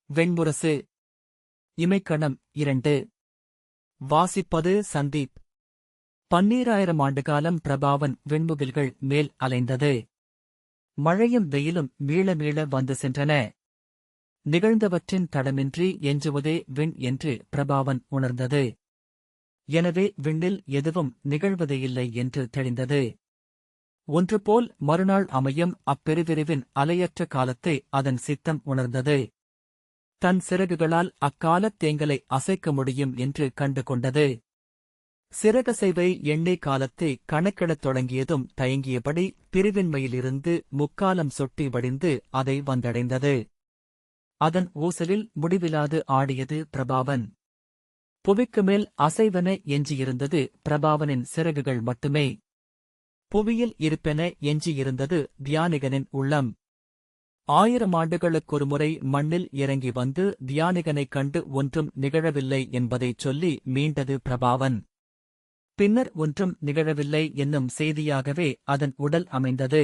வெண்முரசு. இமைக்கணம் 2. வாசிப்பது சந்தீப். 12000 ஆண்டுகாலம் பிரபாவன் விண்முகில்கள் மேல் அலைந்தது. மழையும் வெயிலும் மீள மீள வந்து சென்றன. நிகழ்ந்தவற்றின் தடமின்றி எஞ்சுவதே விண் என்று பிரபாவன் உணர்ந்தது. எனவே விண்ணில் எதுவும் நிகழ்வதையில்லை என்று தெரிந்தது. ஒன்றுபோல் மறுநாள் அமையும் அப்பெருவிரிவின் அலையற்ற காலத்தை அதன் சித்தம் உணர்ந்தது. தன் சிறகுகளால் அக்காலத் தேங்கலை அசைக்க முடியும் என்று கண்டு கொண்டது. சிறகசைவை எண்ணெய் காலத்தை கணக்கிடத் தொடங்கியதும் தயங்கியபடி பிரிவின்மையிலிருந்து முக்காலம் சொட்டி வடிந்து அதை வந்தடைந்தது. அதன் ஊசலில் முடிவிலாது ஆடியது பிரபாவன். புவிக்கு மேல் அசைவன எஞ்சியிருந்தது பிரபாவனின் சிறகுகள் மட்டுமே. புவியில் இருப்பென எஞ்சியிருந்தது தியானிகனின் உள்ளம். 1000 ஆண்டுகளுக்கொருமுறை மண்ணில் இறங்கி வந்து தியானிகனைக் கண்டு ஒன்றும் நிகழவில்லை என்பதைச் சொல்லி மீண்டது பிரபாவன். பின்னர் ஒன்றும் நிகழவில்லை என்னும் செய்தியாகவே அதன் உடல் அமைந்தது.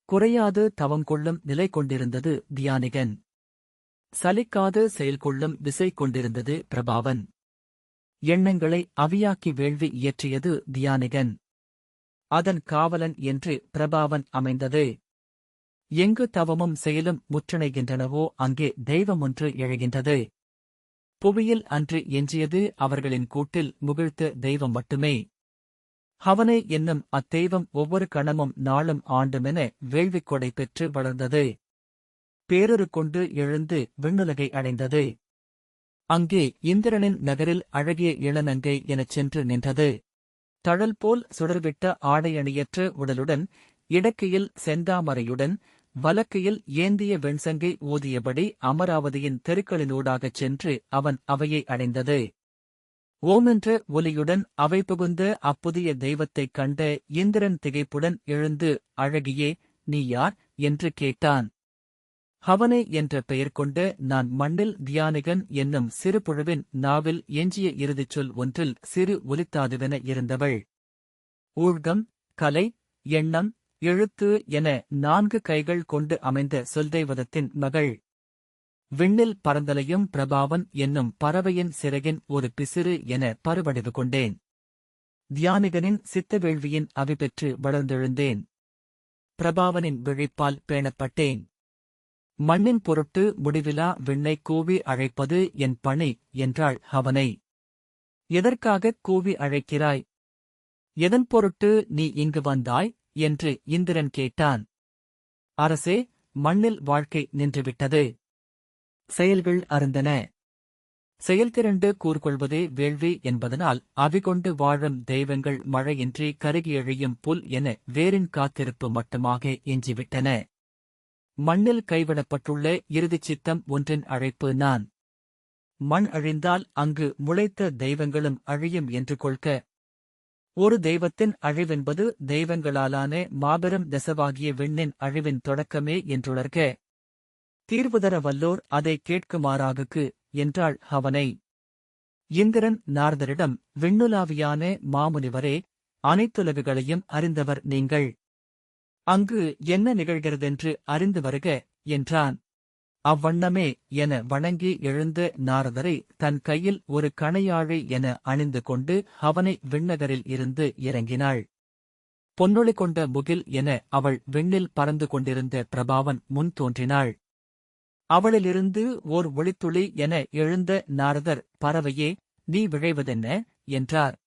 குறையாது தவங்கொள்ளும் நிலை கொண்டிருந்தது தியானிகன். சலிக்காது செயல்கொள்ளும் திசை கொண்டிருந்தது பிரபாவன். எண்ணங்களை அவியாக்கி வேள்வி இயற்றியது தியானிகன். அதன் காவலன் என்று பிரபாவன் அமைந்தது. எங்கு தவமும் செயலும் முற்றிணைகின்றனவோ அங்கே தெய்வமொன்று எழுகின்றது. புவியில் அன்று எஞ்சியது அவர்களின் கூட்டில் முகிழ்த்த தெய்வம் மட்டுமே. அவனை என்னும் அத்தெய்வம் ஒவ்வொரு கணமும் நாளும் ஆண்டுமென வேள்விக் கொடை பெற்று வளர்ந்தது. பேரொரு கொண்டு எழுந்து விண்ணுலகை அடைந்தது. அங்கே இந்திரனின் நகரில் அழகிய இளநங்கை எனச் சென்று நின்றது. தழல் போல் சுடர்விட்ட ஆடையணியற்ற உடலுடன், இடக்கையில் செந்தாமரையுடன், வலக்கையில் ஏந்திய வெண்சங்கை ஊதியபடி அமராவதியின் தெருக்களினூடாகச் சென்று அவன் அவையை அடைந்தது. ஓமென்ற ஒலியுடன் அவை புகுந்த அப்புதிய தெய்வத்தைக் கண்ட இந்திரன் திகைப்புடன் எழுந்து, அழகியே, நீ யார் என்று கேட்டான். அவனை என்ற பெயர் கொண்ட நான் மண்ணில் தியானிகன் என்னும் சிறு புழுவின் நாவில் எஞ்சிய இறுதிச் சொல் ஒன்றில் சிறு ஒலித்தாதுவென இருந்தவள். ஊழ்கம், கலை, எண்ணம், எழுத்து என 4 கைகள் கொண்டு அமைந்த சொல்தெய்வதத்தின் மகள். விண்ணில் பறந்தலையும் பிரபாவன் என்னும் பறவையின் சிறகின் ஒரு பிசிறு என பருவடைவு கொண்டேன். தியானிகனின் சித்தவேள்வியின் அவிபெற்று வளர்ந்தெழுந்தேன். பிரபாவனின் விழிப்பால் பேணப்பட்டேன். மண்ணின் பொருட்டு முடிவிலா விண்ணைக் கூவி அழைப்பது என் பணி என்றாள் அவனை. எதற்காகக் கூவி அழைக்கிறாய்? எதன் பொருட்டு நீ இங்கு வந்தாய் என்று இந்திரன் கேட்டான். அரசே, மண்ணில் வாழ்க்கை நின்றுவிட்டது. செயல்கள் அருந்தன. செயல்திரண்டு கூர்கொள்வதே வேள்வி என்பதனால் அவிகொண்டு வாழும் தெய்வங்கள் மழையின்றி கருகியெழியும் புல் என வேரின் காத்திருப்பு மட்டுமாக எஞ்சிவிட்டன. மண்ணில் கைவிடப்பட்டுள்ள இறுதிச் சித்தம் ஒன்றின் அழைப்பு நான். மண் அழிந்தால் அங்கு முளைத்த தெய்வங்களும் அழியும் என்று கொள்க. ஒரு தெய்வத்தின் அழிவென்பது தெய்வங்களாலான மாபெரும் நெசவாகிய விண்ணின் அழிவின் தொடக்கமே என்றுணர்க. தீர்வுதர வல்லோர் அதை கேட்குமாறாகுக்கு என்றாள் அவனை. இந்திரன் நாரதரிடம், விண்ணுலாவியான மாமுனிவரே, அனைத்துலகுகளையும் அறிந்தவர் நீங்கள். அங்கு என்ன நிகழ்கிறதென்று அறிந்து வருக என்றான். அவ்வண்ணமே என வணங்கி எழுந்த நாரதரை தன் கையில் ஒரு கணையாழை என அணிந்து கொண்டு அவனை விண்ணகரில் இருந்து இறங்கினாள். பொன்னொளி கொண்ட முகில் என அவள் விண்ணில் பறந்து கொண்டிருந்த பிரபாவன் முன் தோன்றினாள். அவளிலிருந்து ஓர் ஒளித்துளி என எழுந்த நாரதர், பறவையே, நீ விழைவதென்ன என்றார்.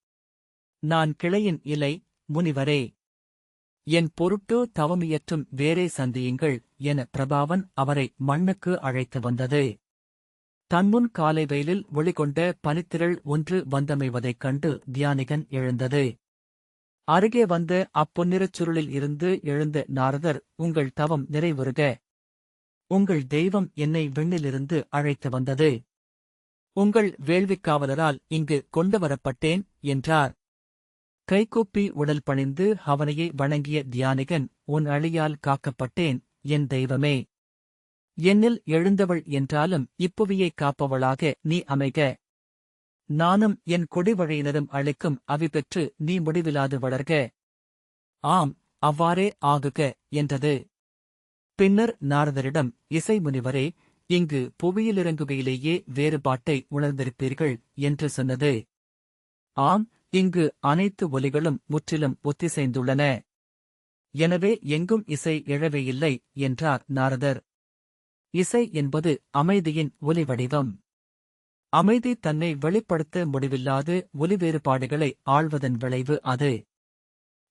நான் கிளையின் இலை, முனிவரே. என் பொருட்டு தவமியற்றும் வேறே சந்தியுங்கள் என பிரபாவன் அவரை மண்ணுக்கு அழைத்து வந்தது. தன்முன் காலை வெயிலில் ஒளிகொண்ட பனித்திரள் ஒன்று வந்தமைவதைக் கண்டு தியானிகன் எழுந்தது. அருகே வந்த அப்பொன்னிறச் சுருளில் இருந்து எழுந்த நாரதர், உங்கள் தவம் நிறைவுறுக. உங்கள் தெய்வம் என்னை விண்ணிலிருந்து அழைத்து வந்தது. உங்கள் வேள்விக்காவலரால் இங்கு கொண்டு வரப்பட்டேன் என்றார். கைகூப்பி உடல் பணிந்து அவனையே வணங்கிய தியானிகன், உன் அழியால் காக்கப்பட்டேன், என் தெய்வமே. என்னில் எழுந்தவள் என்றாலும் இப்புவியைக் காப்பவளாக நீ அமைக. நானும் என் கொடிவழியினரும் அளிக்கும் அவிபெற்று நீ முடிவிலாது வளர்க. ஆம், அவ்வாறே ஆகுக என்றது. பின்னர் நாரதரிடம், இசை முனிவரே, இங்கு புவியிலிறங்குகையிலேயே வேறுபாட்டை உணர்ந்திருப்பீர்கள் என்று சொன்னது. ஆம், இங்கு அனைத்து ஒலிகளும் முற்றிலும் ஒத்திசைந்துள்ளன. எனவே எங்கும் இசை எழவே இல்லை என்றார் நாரதர். இசை என்பது அமைதியின் ஒலி வடிவம். அமைதி தன்னை வெளிப்படுத்த முடிவில்லாத ஒலி வேறுபாடுகளை ஆள்வதன் விளைவு அது.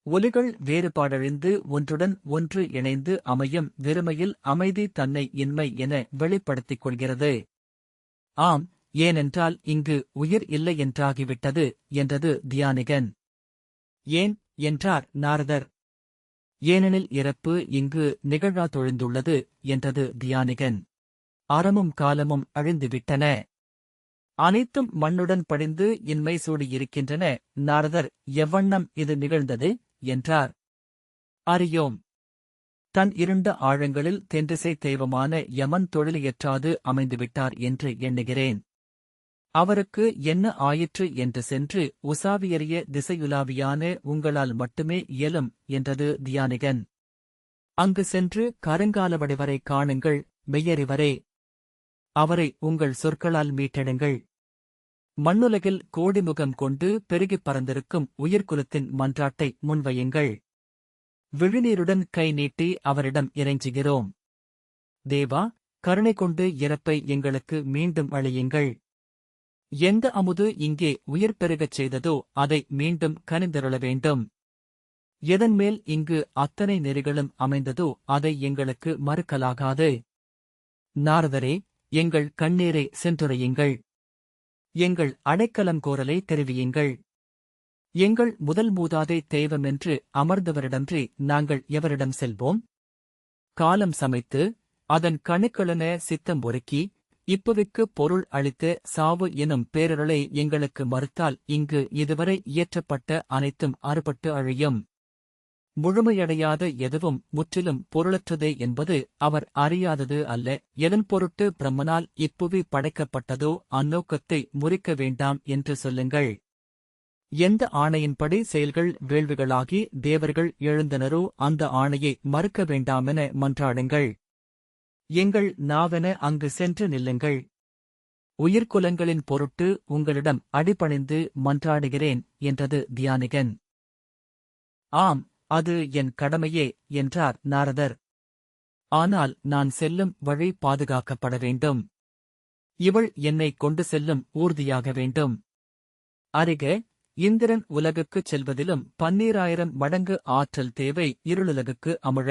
ஒலிகள் வேறுபாடழிந்து ஒன்றுடன் ஒன்று இணைந்து அமையும் வெறுமையில் அமைதி தன்னை இன்மை என வெளிப்படுத்திக் கொள்கிறது. ஆம், ஏனென்றால் இங்கு உயிர் இல்லை என்றாகிவிட்டது என்றது தியானிகன். ஏன் என்றார் நாரதர். ஏனெனில் இறப்பு இங்கு நிகழா தொழிந்துள்ளது என்றது தியானிகன். அறமும் காலமும் அழிந்துவிட்டன. அனைத்தும் மண்ணுடன் படிந்து இன்மை சூடியிருக்கின்றன. நாரதர், எவ்வண்ணம் இது நிகழ்ந்தது என்றார். அறியோம். தன் இருண்ட ஆழங்களில் தென்திசை தெய்வமான யமன் தொழிலையற்றாது அமைந்துவிட்டார் என்று எண்ணுகிறேன். அவருக்கு என்ன ஆயிற்று என்று சென்று உசாவியறிய திசையுலாவியான உங்களால் மட்டுமே இயலும் என்றது தியானிகன். அங்கு சென்று கருங்கால வடிவரை காணுங்கள் மெய்யறிவரே. அவரை உங்கள் சொற்களால் மீட்டெடுங்கள். மண்ணுலகில் கோடிமுகம் கொண்டு பெருகிப் பறந்திருக்கும் உயிர்குலத்தின் மன்றாட்டை முன்வையுங்கள். விழிநீருடன் கை நீட்டி அவரிடம் இறைஞ்சுகிறோம். தேவா, கருணை கொண்டு இறப்பை எங்களுக்கு மீண்டும் அழியுங்கள். எந்த அமுது இங்கே உயிர் பெருகச் செய்ததோ அதை மீண்டும் கனிந்தருள வேண்டும். எதன்மேல் இங்கு அத்தனை நெறிகளும் அமைந்ததோ அதை எங்களுக்கு மறுக்கலாகாது. நாரதரே, எங்கள் கண்ணீரை சென்றுரையுங்கள். எங்கள் அடைக்கலம் கோரலை தெரிவியுங்கள். எங்கள் முதல் மூதாதை தெய்வமென்று அமர்ந்தவரிடன்றி நாங்கள் எவரிடம் செல்வோம்? காலம் சமைத்து அதன் கணுக்களென சித்தம் ஒருக்கி இப்புவிக்கு பொருள் அளித்த சாவு எனும் பேரருளை எங்களுக்கு மறுத்தால் இங்கு இதுவரை இயற்றப்பட்ட அனைத்தும் அறுபட்டு அழியும். முழுமையடையாத எதுவும் முற்றிலும் பொருளற்றதே என்பது அவர் அறியாதது அல்ல. எதன் பொருட்டு பிரம்மனால் இப்புவி படைக்கப்பட்டதோ அந்நோக்கத்தை முறிக்க வேண்டாம் என்று சொல்லுங்கள். எந்த ஆணையின்படி செயல்கள் வேள்விகளாகி தேவர்கள் எழுந்தனரோ அந்த ஆணையை மறுக்க வேண்டாமென மன்றாடுங்கள். எங்கள் நாவென அங்கு சென்று நில்லுங்கள். உயிர்குலங்களின் பொருட்டு உங்களிடம் அடிபணிந்து மன்றாடுகிறேன் என்றது தியானிகன். ஆம், அது என் கடமையே என்றார் நாரதர். ஆனால் நான் செல்லும் வழி பாதுகாக்கப்பட வேண்டும். இவள் என்னை கொண்டு செல்லும் ஊர்தியாக வேண்டும். அறிக, இந்திரன் உலகுக்குச் செல்வதிலும் 12000 மடங்கு ஆற்றல் தேவை இருளுலகுக்கு அமிழ.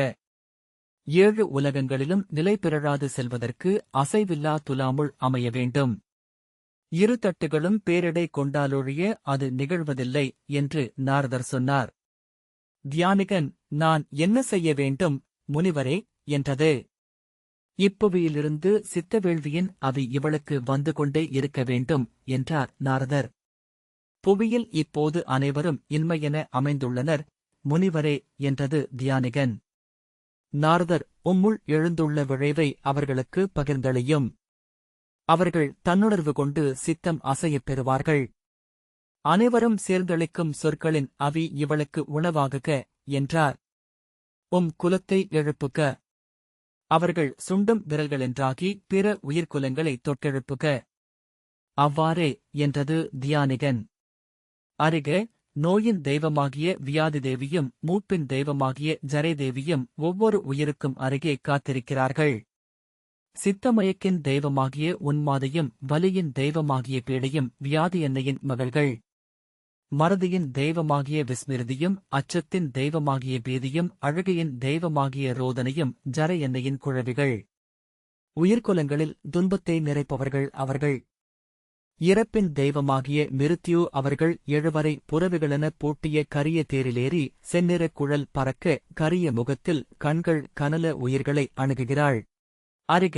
7 உலகங்களிலும் நிலை பிறழாது செல்வதற்கு அசைவில்லா துலாமுள் அமைய வேண்டும். இரு தட்டுகளும் பேரிடை கொண்டாலொழிய அது நிகழ்வதில்லை என்று நாரதர் சொன்னார். தியானிகன், நான் என்ன செய்ய வேண்டும் முனிவரே என்றது. இப்புவியிலிருந்து சித்தவேள்வியின் அவி இவளுக்கு வந்து கொண்டே இருக்க வேண்டும் என்றார் நாரதர். புவியில் இப்போது அனைவரும் இன்மையென அமைந்துள்ளனர் முனிவரே என்றது தியானிகன். நாரதர், உம்முள் எழுந்துள்ள விளைவை அவர்களுக்கு பகிர்ந்தளியும். அவர்கள் தன்னுணர்வு கொண்டு சித்தம் அசையப் பெறுவார்கள். அனைவரும் சேர்ந்தளிக்கும் சொற்களின் அவி இவளுக்கு உணவாகுக என்றார். உம் குலத்தை எழுப்புக. அவர்கள் சுண்டும் விரல்களென்றாகி பிற உயிர்குலங்களை தொட்டெழுப்புக. அவ்வாறே என்றது தியானிகன். அறிக, நோயின் தெய்வமாகிய வியாதி தேவியும் மூப்பின் தெய்வமாகிய ஜரை தேவியும் ஒவ்வொரு உயிருக்கும் அருகே காத்திருக்கிறார்கள். சித்தமயக்கின் தெய்வமாகிய உன்மாதையும் வலியின் தெய்வமாகிய பீடையும் வியாதி எண்ணையின் மகள்கள். மறதியின் தெய்வமாகிய விஸ்மிருதியும் அச்சத்தின் தெய்வமாகிய பீதியும் அழுகையின் தெய்வமாகிய ரோதனையும் ஜர எண்ணையின் குழவிகள். உயிர்குலங்களில் துன்பத்தை நிறைப்பவர்கள் அவர்கள். இறப்பின் தெய்வமாகிய மிருத்யு அவர்கள் 7 வரை புறவிகளென பூட்டிய கரிய தேரிலேறி செந்நிறக் குழல் பறக்க கரிய முகத்தில் கண்கள் கனல உயிர்களை அணுகுகிறாள். அறிக,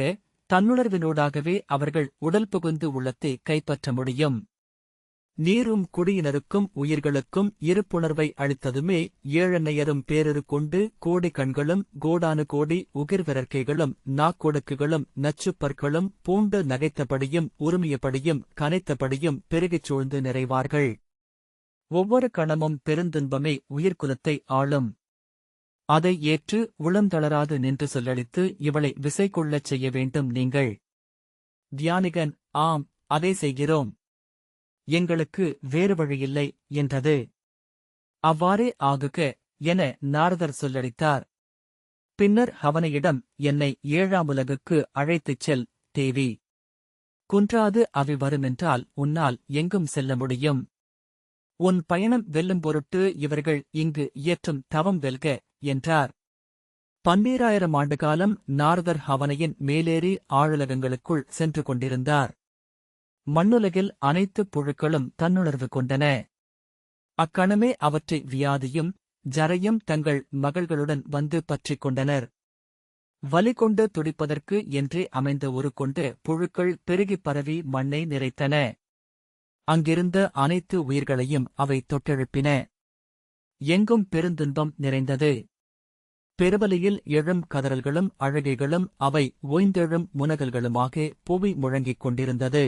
தன்னுணர்வினூடாகவே அவர்கள் உடல் புகுந்து உள்ளத்தை கைப்பற்ற முடியும். நீரும் குடியினருக்கும் உயிர்களுக்கும் இருப்புணர்வை அளித்ததுமே ஏழெண்ணையரும் பேரரு கொண்டு கோடி கண்களும் கோடானு கோடி உகிர்விரற்கைகளும் நாக்கொடுக்குகளும் நச்சுப்பற்களும் பூண்டு நகைத்தபடியும் உருமியபடியும் கனைத்தபடியும் பெருகிச் சூழ்ந்து நிறைவார்கள். ஒவ்வொரு கணமும் பெருந்துன்பமே உயிர்குலத்தை ஆளும். அதை ஏற்று உளம் தளராது நின்று சொல்லளித்து இவளை விசை கொள்ளச் செய்ய வேண்டும் நீங்கள். தியானிகன், ஆம், அதை செய்கிறோம். எங்களுக்கு வேறு வழியில்லை என்றது. அவ்வாறே ஆகுக என நாரதர் சொல்லடித்தார். பின்னர் அவனையிடம், என்னை 7ஆம் உலகுக்கு அழைத்துச் செல், தேவி. குன்றாது அவி வருமென்றால் உன்னால் எங்கும் செல்ல முடியும். உன் பயணம் வெல்லும் பொருட்டு இவர்கள் இங்கு இயற்றும் தவம் வெல்க என்றார். 12000 ஆண்டுகாலம் நாரதர் அவனையின் மேலேறி ஆழுலகங்களுக்குள் சென்று கொண்டிருந்தார். மண்ணுலகில் அனைத்து புழுக்களும் தன்னுணர்வு கொண்டன. அக்கணமே அவற்றை வியாதியும் ஜரையும் தங்கள் மகள்களுடன் வந்து பற்றிக் கொண்டனர். வலி கொண்டு துடிப்பதற்கு என்றே அமைந்த ஒரு கொண்டு புழுக்கள் பெருகிப் பரவி மண்ணை நிறைத்தன. அங்கிருந்த அனைத்து உயிர்களையும் அவை தொட்டெழுப்பின. எங்கும் பெருந்துன்பம் நிறைந்தது. பெருவலியில் எழும் கதறல்களும் அழுகைகளும் அவை ஓய்ந்தெழும் முனகல்களுமாக புவி முழங்கிக் கொண்டிருந்தது.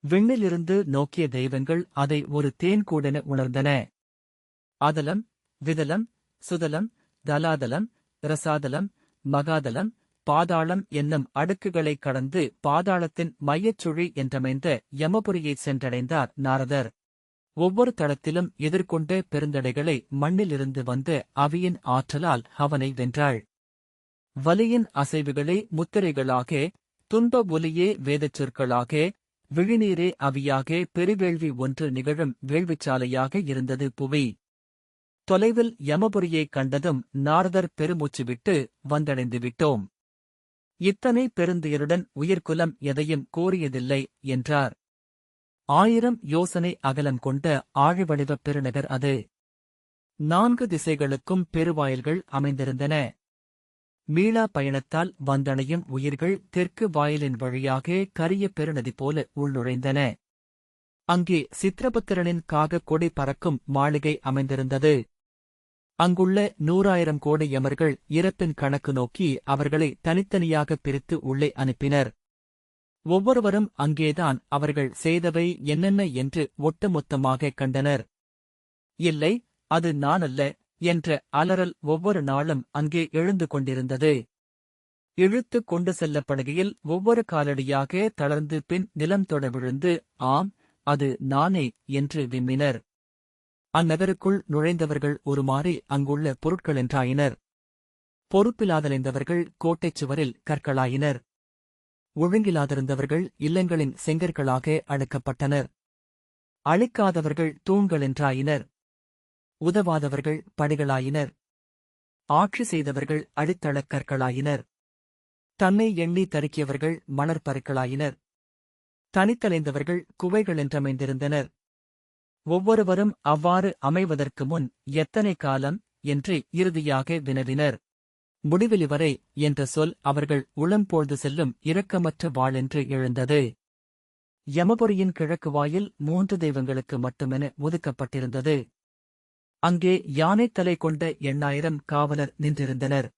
விண்ணிலிருந்து நோக்கிய தெய்வங்கள் அதை ஒரு தேன்கூடென உணர்ந்தன. அதலம், விதலம், சுதலம், தலாதலம், ரசாதலம், மகாதலம், பாதாளம் என்னும் அடுக்குகளைக் கடந்து பாதாளத்தின் மையச்சுழி என்றமைந்த யமபுரியைச் சென்றடைந்தார் நாரதர். ஒவ்வொரு தளத்திலும் எதிர்கொண்ட பெருந்தடைகளை மண்ணிலிருந்து வந்த அவியின் ஆற்றலால் அவனை வென்றாள். வலியின் அசைவுகளே முத்திரைகளாக, துன்ப ஒலியே வேதச் சொற்களாக, விழிநீரே அவியாக பெருவேள்வி ஒன்று நிகழும் வேள்விச்சாலையாக இருந்தது புவி. தொலைவில் யமபுரியைக் கண்டதும் நாரதர் பெருமூச்சு விட்டு, வந்தடைந்து விட்டோம். இத்தனை பெருந்துயருடன் உயிர்குலம் எதையும் கோரியதில்லை என்றார். 1000 யோசனை அகலம் கொண்ட ஆழிவடிவப் பெருநகர் அது. 4 திசைகளுக்கும் பெருவாயில்கள் அமைந்திருந்தன. மீளா பயணத்தால் வந்தணையும் உயிர்கள் தெற்கு வாயிலின் வழியாக கரிய பெருநதி போல உள்நுழைந்தன. அங்கே சித்திரபுத்திரனின் காகக் கொடி பறக்கும் மாளிகை அமைந்திருந்தது. அங்குள்ள 100,000 கோடி யமர்கள் இறப்பின் கணக்கு நோக்கி அவர்களை தனித்தனியாக பிரித்து உள்ளே அனுப்பினர். ஒவ்வொருவரும் அங்கேதான் அவர்கள் செய்தவை என்னென்ன என்று ஒட்டுமொத்தமாகக் கண்டனர். இல்லை, அது நானல்ல என்ற அலறல் ஒவ்வொரு நாளும் அங்கே எழுந்து கொண்டிருந்தது. இழுத்துக் கொண்டு செல்லப்படுகையில் ஒவ்வொரு காலடியாக தளர்ந்து பின் நிலம் தொட விழுந்து, ஆம், அது நானே என்று விம்மினர். அந்நகருக்குள் நுழைந்தவர்கள் ஒருமாறி அங்குள்ள பொருட்களென்றாயினர். பொறுப்பிலாதலைந்தவர்கள் கோட்டைச் சுவரில் கற்களாயினர். ஒழுங்கிலாதிருந்தவர்கள் இல்லங்களின் செங்கற்களாக அழுக்கப்பட்டனர். அழிக்காதவர்கள் தூண்களென்றாயினர். உதவாதவர்கள் படிகளாயினர். ஆட்சி செய்தவர்கள் அடித்தளக் கற்களாயினர். தன்னை எண்ணி தருக்கியவர்கள் மணற்பருக்களாயினர். தனித்தலைந்தவர்கள் குவைகளென்றமைந்திருந்தனர். ஒவ்வொருவரும் அவ்வாறு அமைவதற்கு முன் எத்தனை காலம் என்று இறுதியாக வினவினர். முடிவிலிவரை என்ற சொல் அவர்கள் உளம்போழ்து செல்லும் இரக்கமற்ற வாளென்று எழுந்தது. யமபுரியின் கிழக்கு வாயில் 3 தெய்வங்களுக்கு மட்டுமென ஒதுக்கப்பட்டிருந்தது. அங்கே யானைத்தலை கொண்ட 8000 காவலர் நின்றிருந்தனர்.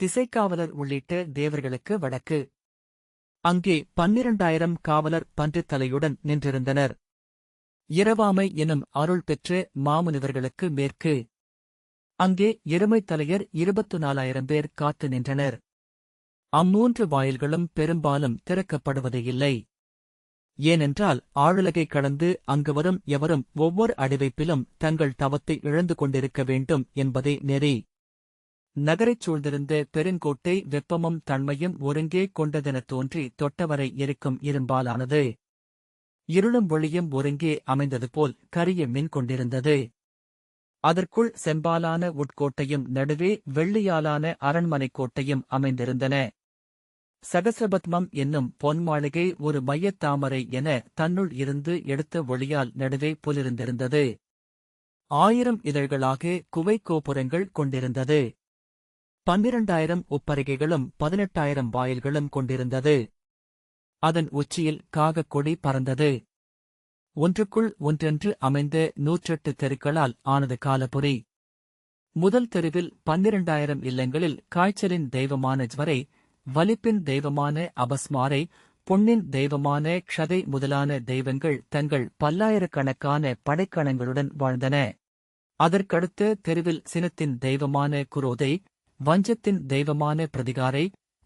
திசைக்காவலர் உள்ளிட்ட தேவர்களுக்கு வடக்கு. அங்கே 12,000 காவலர் பன்றித் தலையுடன் நின்றிருந்தனர். இரவாமை எனும் அருள் பெற்ற மாமுனிவர்களுக்கு மேற்கு. அங்கே எருமைத் தலையர் 24,000 பேர் காத்து நின்றனர். அம்மூன்று வாயில்களும் பெரும்பாலும் திறக்கப்படுவதே இல்லை. ஏனென்றால் ஆழுலகைக் கடந்து அங்கு வரும் எவரும் ஒவ்வொரு அடிவைப்பிலும் தங்கள் தவத்தை இழந்து கொண்டிருக்க வேண்டும் என்பதே நெறி. நகரைச் சூழ்ந்திருந்த பெருங்கோட்டை வெப்பமும் தன்மையும் ஒருங்கே கொண்டதெனத் தோன்றி தொட்டவரை எரிக்கும் இரும்பாலானது. இருளும் ஒளியும் ஒருங்கே அமைந்தது போல் கரிய மின் கொண்டிருந்தது. அதற்குள் செம்பாலான உட்கோட்டையும் நடுவே வெள்ளியாலான அரண்மனைக் கோட்டையும் அமைந்திருந்தன. சகசபத்மம் என்னும் பொன்மாளிகை ஒரு மையத் தாமரை என தன்னுள் இருந்து எடுத்த ஒளியால் நடுவே புலிருந்திருந்தது. 1000 இதழ்களாக குவை கோபுரங்கள் கொண்டிருந்தது. 12,000 உப்பரிகைகளும் 18,000 வாயில்களும் கொண்டிருந்தது. அதன் உச்சியில் காகக் கொடி பறந்தது. ஒன்றுக்குள் ஒன்றென்று அமைந்த 108 தெருக்களால் ஆனது காலபுரி. முதல் தெருவில் 12,000 இல்லங்களில் காய்ச்சலின் தெய்வமான ஜ்வரை, வலிப்பின் தெய்வமான அபஸ்மாரை, பொன்னின் தெய்வமான க்ஷதை முதலான தெய்வங்கள் தங்கள் பல்லாயிரக்கணக்கான படைக்கணங்களுடன் வாழ்ந்தன. அதற்கடுத்த தெருவில் சினத்தின் தெய்வமான குரோதை, வஞ்சத்தின் தெய்வமான பிரதிகாரை,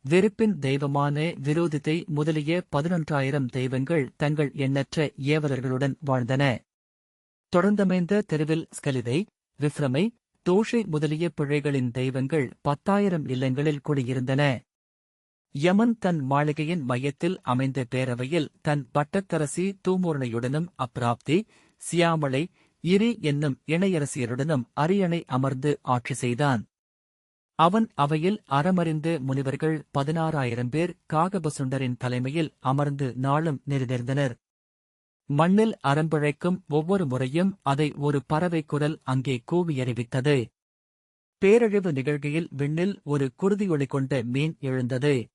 வெறுப்பின் தெய்வமான விரோதித்தை முதலிய 11,000 தெய்வங்கள் தங்கள் எண்ணற்ற ஏவலர்களுடன் வாழ்ந்தன. தொடர்ந்தமைந்த தெருவில் ஸ்கலிதை, விப்ரமை, தோஷை முதலிய பிழைகளின் தெய்வங்கள் 10,000 இல்லங்களில் குடியிருந்தன. யமன் தன் மாளிகையின் மையத்தில் அமைந்த பேரவையில் தன் பட்டத்தரசி தூமூர்ணையுடனும் அப்ராப்தி, சியாமளை, இரி என்னும் இணையரசியருடனும் அரியணை அமர்ந்து ஆட்சி செய்தான். அவன் அவையில் அறமறிந்த முனிவர்கள் 16,000 பேர் காகபசுண்டரின் தலைமையில் அமர்ந்து நாளும் நெறிதேர்ந்தனர். மண்ணில் அறம்பிழைக்கும் ஒவ்வொரு முறையும் அதை ஒரு பறவை குரல் அங்கே கூவியறிவித்தது. பேரழிவு நிகழ்கையில் விண்ணில் ஒரு குருதியொளி கொண்ட மீன் எழுந்தது.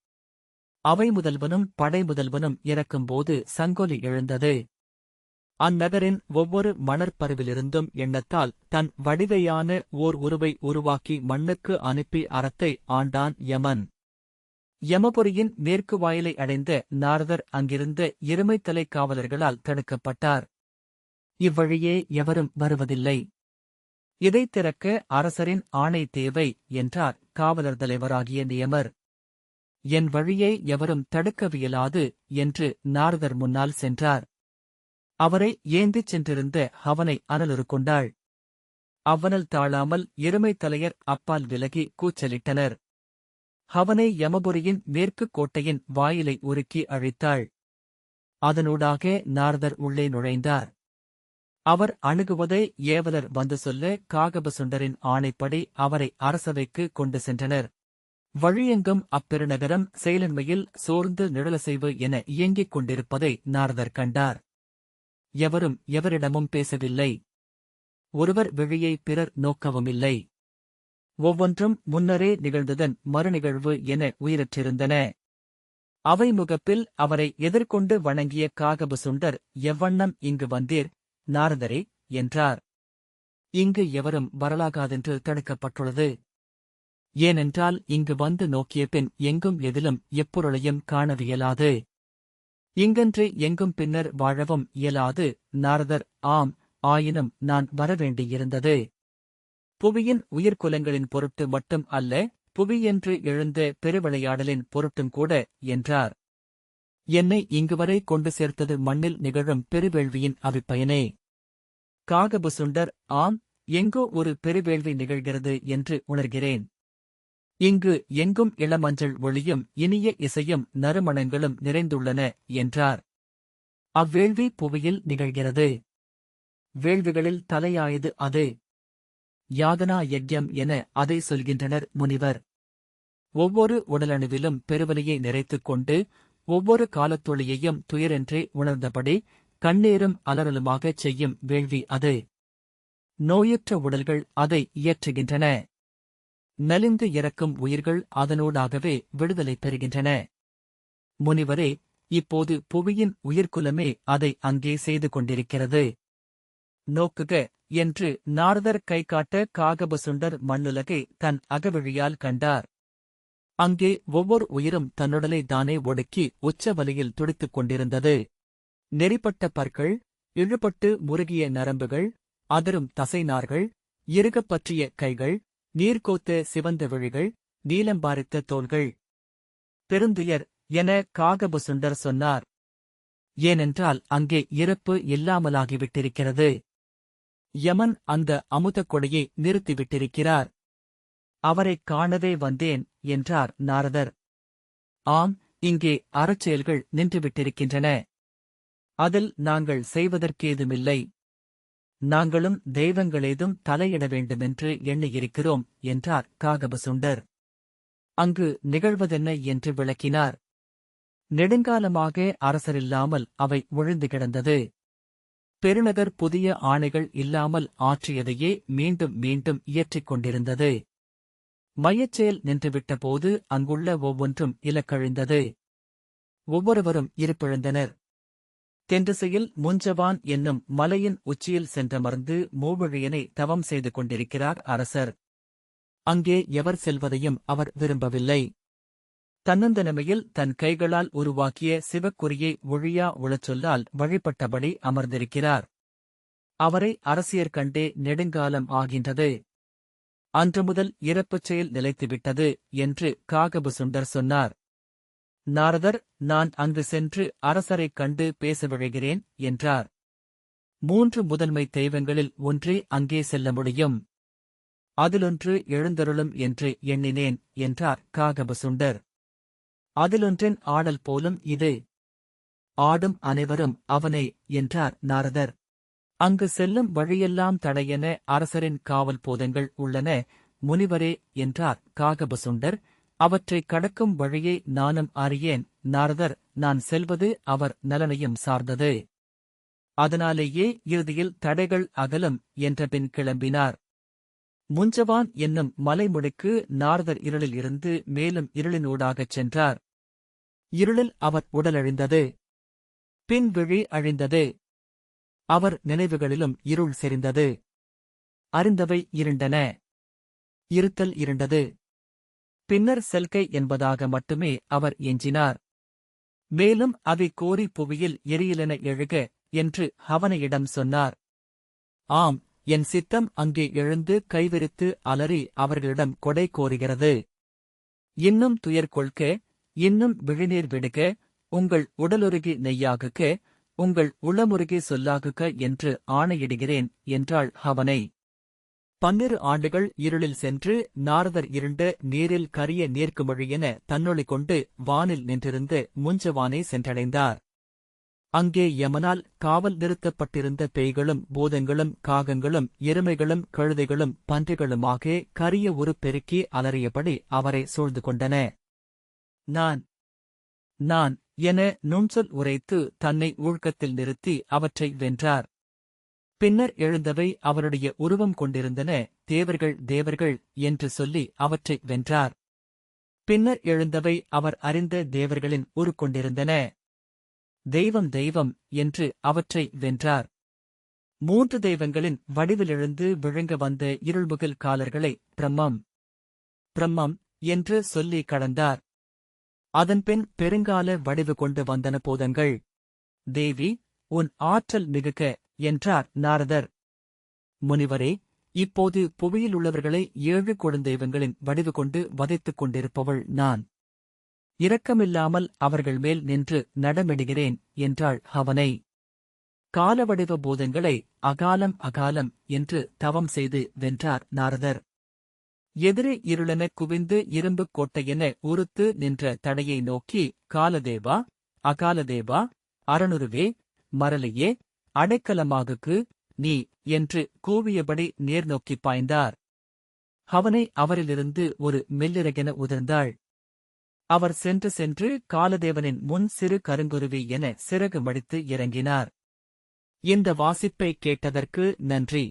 அவை முதல்வனும் படை முதல்வனும் இறக்கும்போது சங்கொலி எழுந்தது. அந்நகரின் ஒவ்வொரு மணற்பருவிலிருந்தும் எண்ணத்தால் தன் வடிவையான ஓர் உருவை உருவாக்கி மண்ணுக்கு அனுப்பி அறத்தை ஆண்டான் யமன். யமபுரியின் மேற்கு வாயிலை அடைந்த நாரதர் அங்கிருந்த இருமைத்தலை காவலர்களால் தடுக்கப்பட்டார். இவ்வழியே எவரும் வருவதில்லை. இதைத் திறக்க அரசரின் ஆணை தேவை என்றார் காவலர் தலைவராகிய நியமர். என் வழியை எவரும் தடுக்கவியலாது என்று நாரதர் முன்னால் சென்றார். அவரை ஏந்திச் சென்றிருந்த அவனை அனலுரு கொண்டாள். அவ்வனல் தாழாமல் இருமைத்தலையர் அப்பால் விலகி கூச்சலிட்டனர். அவனை யமபுரியின் மேற்குக் கோட்டையின் வாயிலை உருக்கி அழித்தாள். அதனூடாக நாரதர் உள்ளே நுழைந்தார். அவர் அணுகுவதை ஏவலர் வந்து சொல்ல காகபசுண்டரின் ஆணைப்படி அவரை அரசவைக்கு கொண்டு சென்றனர். வழியெங்கும் அப்பெருநகரம் செயலின்மையில் சோர்ந்து நிழலசைவு என இயங்கிக் கொண்டிருப்பதை நாரதர் கண்டார். எவரும் எவரிடமும் பேசவில்லை. ஒருவர் விழியை பிறர் நோக்கவுமில்லை. ஒவ்வொன்றும் முன்னரே நிகழ்ந்ததன் மறுநிகழ்வு என உயிரற்றிருந்தன. அவை முகப்பில் அவரை எதிர்கொண்டு வணங்கிய காகபசுண்டர், எவ்வண்ணம் இங்கு வந்தீர் நாரதரே என்றார். இங்கு எவரும் வரலாகாதென்று தடுக்கப்பட்டுள்ளது. ஏனென்றால் இங்கு வந்து நோக்கிய பின் எங்கும் எதிலும் எப்பொருளையும் காணவியலாது. இங்கன்று எங்கும் பின்னர் வாழவும் இயலாது. நாரதர், ஆம், ஆயினும் நான் வரவேண்டியிருந்தது. புவியின் உயிர்குலங்களின் பொருட்டு மட்டும் அல்ல, புவியென்று எழுந்த பெருவிளையாடலின் பொருட்டும் கூட என்றார். என்னை இங்குவரை கொண்டு சேர்த்தது மண்ணில் நிகழும் பெருவேள்வியின் அவிப்பயனே. காகபசுண்டர், ஆம், எங்கோ ஒரு பெருவேள்வி நிகழ்கிறது என்று உணர்கிறேன். இங்கு எங்கும் இளமஞ்சள் ஒளியும் இனிய இசையும் நறுமணங்களும் நிறைந்துள்ளன என்றார். அவ்வேள்வி புவியில் நிகழ்கிறது. வேள்விகளில் தலையாயது அது. யாதனா யக்ஞம் என அதை சொல்கின்றனர் முனிவர். ஒவ்வொரு உடலணுவிலும் பெருவலியை நிறைத்துக் கொண்டு ஒவ்வொரு காலத்தொழியையும் துயரென்றே உணர்ந்தபடி கண்ணீரும் அலறலுமாகச் செய்யும் வேள்வி அது. நோயுற்ற உடல்கள் அதை இயற்றுகின்றன. நலிந்து இறக்கும் உயிர்கள் அதனூடாகவே விடுதலை பெறுகின்றன. முனிவரே, இப்போது புவியின் உயிர்க்குலமே அதை அங்கே செய்து கொண்டிருக்கிறது. நோக்குக என்று நாரதர் கைகாட்ட காகபசுண்டர் மண்ணுலகை தன் அகவிழியால் கண்டார். அங்கே ஒவ்வொரு உயிரும் தன்னுடலை தானே ஒடுக்கி உச்சவலியில் துடித்துக் கொண்டிருந்தது. நெறிப்பட்ட பற்கள், இழுபட்டு முறுகிய நரம்புகள், அதிரும் தசைநார்கள், இறுகப் பற்றிய கைகள், நீர்கோத்த சிவந்த விழிகள், நீலம்பாரித்த தோள்கள். பெருந்துயர் என காகபசுண்டர் சொன்னார். ஏனென்றால் அங்கே இறப்பு இல்லாமலாகிவிட்டிருக்கிறது. யமன் அந்த அமுதக் கொடையை நிறுத்திவிட்டிருக்கிறார். அவரைக் காணவே வந்தேன் என்றார் நாரதர். ஆம், இங்கே அறச்செயல்கள் நின்றுவிட்டிருக்கின்றன. அதில் நாங்கள் செய்வதற்கேதுமில்லை. நாங்களும் தெய்வங்களேதும் தலையிட வேண்டுமென்று எண்ணியிருக்கிறோம் என்றார் காகபசுண்டர். அங்கு நிகழ்வதென்ன என்று விளக்கினார். நெடுங்காலமாக அரசரில்லாமல் அவை ஒழிந்து கிடந்தது. பெருநகர் புதிய ஆணைகள் இல்லாமல் ஆற்றியதையே மீண்டும் மீண்டும் இயற்றிக் கொண்டிருந்தது. மையச்செயல் நின்றுவிட்டபோது அங்குள்ள ஒவ்வொன்றும் இலக்கழிந்தது. ஒவ்வொருவரும் இருப்பிழந்தனர். தென்திசையில் முஞ்சவான் என்னும் மலையின் உச்சியில் சென்றமர்ந்து மூவழியனை தவம் செய்து கொண்டிருக்கிறார் அரசர். அங்கே எவர் செல்வதையும் அவர் விரும்பவில்லை. தன்னந்தனிமையில் தன் கைகளால் உருவாக்கிய சிவக்குறியை ஒழியா உளச்சொல்லால் வழிபட்டபடி அமர்ந்திருக்கிறார். அவரை அரசியர் கண்டே நெடுங்காலம் ஆகின்றது. அன்று முதல் இறப்புச் செயல் நிலைத்துவிட்டது என்று காகபுசுண்டர் சொன்னார். நாரதர், நான் அங்கு சென்று அரசரைக் கண்டு பேச விழைகிறேன் என்றார். 3 முதன்மை தெய்வங்களில் ஒன்றே அங்கே செல்ல முடியும். அதிலொன்று எழுந்தருளும் என்று எண்ணினேன் என்றார் காகபுசுண்டர். அதிலொன்றின் ஆடல் போலும் இது. ஆடும் அனைவரும் அவனே என்றார் நாரதர். அங்கு செல்லும் வழியெல்லாம் தடையென அரசரின் காவல் போதங்கள் உள்ளன முனிவரே என்றார் காகபுசுண்டர். அவற்றைக் கடக்கும் வழியை நானும் அறியேன் நாரதர். நான் செல்வது அவர் நலனையும் சார்ந்தது. அதனாலேயே இறுதியில் தடைகள் அகலும் என்றபின் கிளம்பினார். முஞ்சவான் என்னும் மலைமுடிக்கு நாரதர் இருளில் இருந்து மேலும் இருளினூடாகச் சென்றார். இருளில் அவர் உடலழிந்தது. பின் விழி அழிந்தது. அவர் நினைவுகளிலும் இருள் செறிந்தது. அறிந்தவை இருண்டன. இருத்தல் இருண்டது. பின்னர் செல்கை என்பதாக மட்டுமே அவர் எஞ்சினார். மேலும் அவை கோரி புவியில் எரியலென எழுக என்று ஹவனையிடம் சொன்னார். ஆம், என் சித்தம் அங்கே எழுந்து கைவிரித்து அலறி அவர்களிடம் கொடை கோருகிறது. இன்னும் துயர் கொள்க, இன்னும் விழிநீர் விடுக, உங்கள் உடலுருகி நெய்யாகுக, உங்கள் உளமுருகி சொல்லாகுக என்று ஆணையிடுகிறேன் என்றாள் ஹவனை. 12 ஆண்டுகள் இருளில் சென்று நாரதர் இருண்ட நீரில் கரிய நீர்க்குமிழியென தன்னொளி கொண்டு வானில் நின்றிருந்த முஞ்சவானை சென்றடைந்தார். அங்கே யமனால் காவல் நிறுத்தப்பட்டிருந்த பேய்களும் பூதங்களும் காகங்களும் எருமைகளும் கழுதைகளும் பன்றிகளுமாக கரிய ஒரு பெருக்கி அலறியபடி அவரை சூழ்ந்து கொண்டன. நான் என நுண்சொல் உரைத்து தன்னை ஊழ்க்கத்தில் நிறுத்தி அவற்றை வென்றார். பின்னர் எழுந்தவை அவருடைய உருவம் கொண்டிருந்தன. தேவர்கள் தேவர்கள் என்று சொல்லி அவற்றை வென்றார். பின்னர் எழுந்தவை அவர் அறிந்த தேவர்களின் உருக்கொண்டிருந்தன. தெய்வம் தெய்வம் என்று அவற்றை வென்றார். 3 தெய்வங்களின் வடிவிலெழுந்து விழுங்க வந்த இருள்முகில் காலர்களை பிரம்மம் பிரம்மம் என்று சொல்லி கடந்தார். அதன்பின் பெருங்கால வடிவு கொண்டு வந்தன பூதங்கள். தேவி, உன் ஆற்றல் மிகுக என்றார் நாரதர். முனிவரே, இப்போது புவியிலுள்ளவர்களை 7 கொடுந்தெய்வங்களின் வடிவு கொண்டு வதைத்துக் கொண்டிருப்பவள் நான். இரக்கமில்லாமல் அவர்கள் மேல் நின்று நடமிடுகிறேன் என்றாள் ஹவனை. காலவடிவ பூதங்களை அகாலம் அகாலம் என்று தவம் செய்து வென்றார் நாரதர். எதிரே இருளென குவிந்து இரும்புக் கோட்டையென உறுத்து நின்ற தடையை நோக்கி, காலதேவா, அகாலதேவா, அரணுருவே, மரலியே, அடைக்கலமாகுக்கு நீ என்று கூவியபடி நேர் நோக்கிப் பாய்ந்தார். ஹவனை அவரிலிருந்து ஒரு மெல்லிறகென உதிர்ந்தாள். அவர் சென்று சென்று காலதேவனின் முன் சிறு கருங்குருவி என சிறகு மடித்து இறங்கினார். இந்த வாசிப்பை கேட்டதற்கு நன்றி.